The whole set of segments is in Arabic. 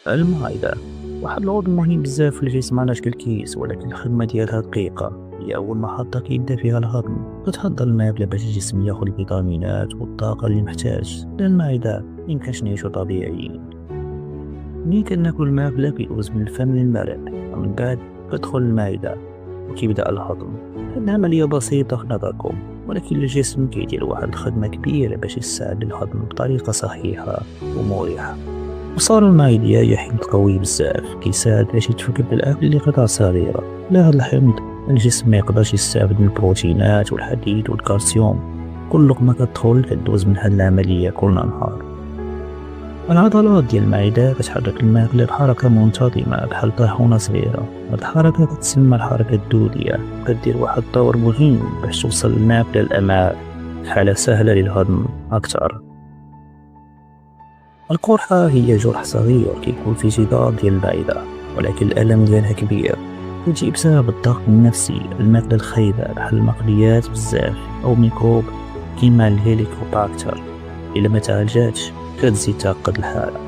المعدة واحد العضو مهم بزاف في الجسم على شكل كيس، ولكن الخدمة ديالها دقيقة. هي أول محطة كيبدا فيها الهضم، كتهضر الماكلة باش الجسم ياخد الفيتامينات والطاقة اللي محتاج. بلا المعدة ميمكنش نعيشو طبيعيين. ملي كناكل الماكلة كيدوز من الفم للمريء، ومن بعد كتدخل المعدة وكيبدا الهضم. هاد العملية بسيطة في نظركم، ولكن الجسم كيدير واحد الخدمة كبيرة باش يساعد الهضم بطريقة صحيحة ومريحة. وصار المعدة هي حمض قوي بزاف كيساعد باش يتفكك الأكل لقطع صغيرة. بلا هاد الحمض الجسم ميقدرش يستافد من البروتينات والحديد والكالسيوم. كل لقمة كتدخل كدوز من هاد العملية كل نهار. العضلات ديال المعدة كتحرك الماكلة بحركة منتظمة بحال طاحونة صغيرة. هاد الحركة كتسمى الحركة الدودية، كدير واحد الدور مهم باش توصل الماكلة للأمعاء بحالة سهلة للهضم أكتر. القرحة هي جرح صغير كيكون في جدار ديال المعدة، ولكن الألم ديالها كبير. كتجي بسبب الضغط النفسي، الماكلة الخايبة بحال المقليات بزاف أو ميكروب كيما الهيليكوباكتر. إلا ما تعالجاتش كتزيد تعقد الحالة.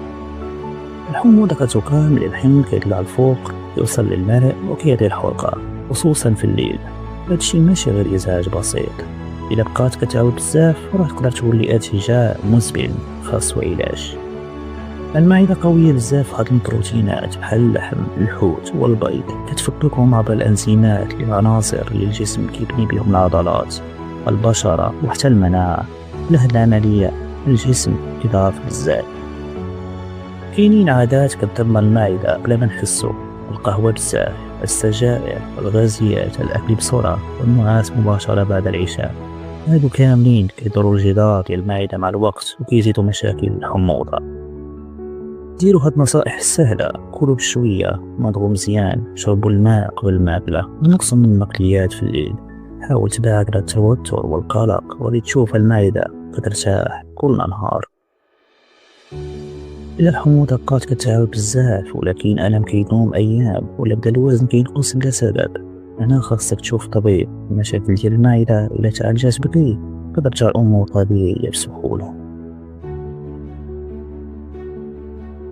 الحموضة كتقام الحمض كيطلع الفوق يوصل للمرء وكيعطي الحرقة، خصوصا في الليل. هادشي ماشي غير إزعاج بسيط، إلا بقات كتعاود بزاف راه تقدر تولي ارتجاع مزمن خاصو علاج. المعدة قوية بزاف في هاد البروتينات بحال اللحم الحوت والبيض، كتفككهم عبر الأنزيمات للعناصر اللي الجسم كيبني بهم العضلات والبشرة وحتى المناعة. لهاد العملية الجسم كيضعف بزاف. كاينين عادات كتدمر المعدة بلا ما نحسو، القهوة بزاف، السجائر، الغازيات، الأكل بسرعة، والنعاس مباشرة بعد العشاء. هادو كاملين كيضرو الجدار ديال المعدة مع الوقت وكيزيدو مشاكل الحموضة. ديروا هاد النصائح السهلة: كلوا بشوية، نضغوا مزيان، شربوا الماء قبل الماكلة، نقصوا من المقليات في الليل. حاول تبعد على التوتر والقلق وغادي تشوف المعدة كترتاح كل نهار. إلا الحموضة بقات كتعاود بزاف ولكن الألم كيدوم أيام، ولا بدا الوزن كينقص بلا سبب، هنا خاصك تشوف طبيب. المشاكل ديال المعدة إلا تعالجات بكري تقدر ترجع الأمور طبيعية بسهولة.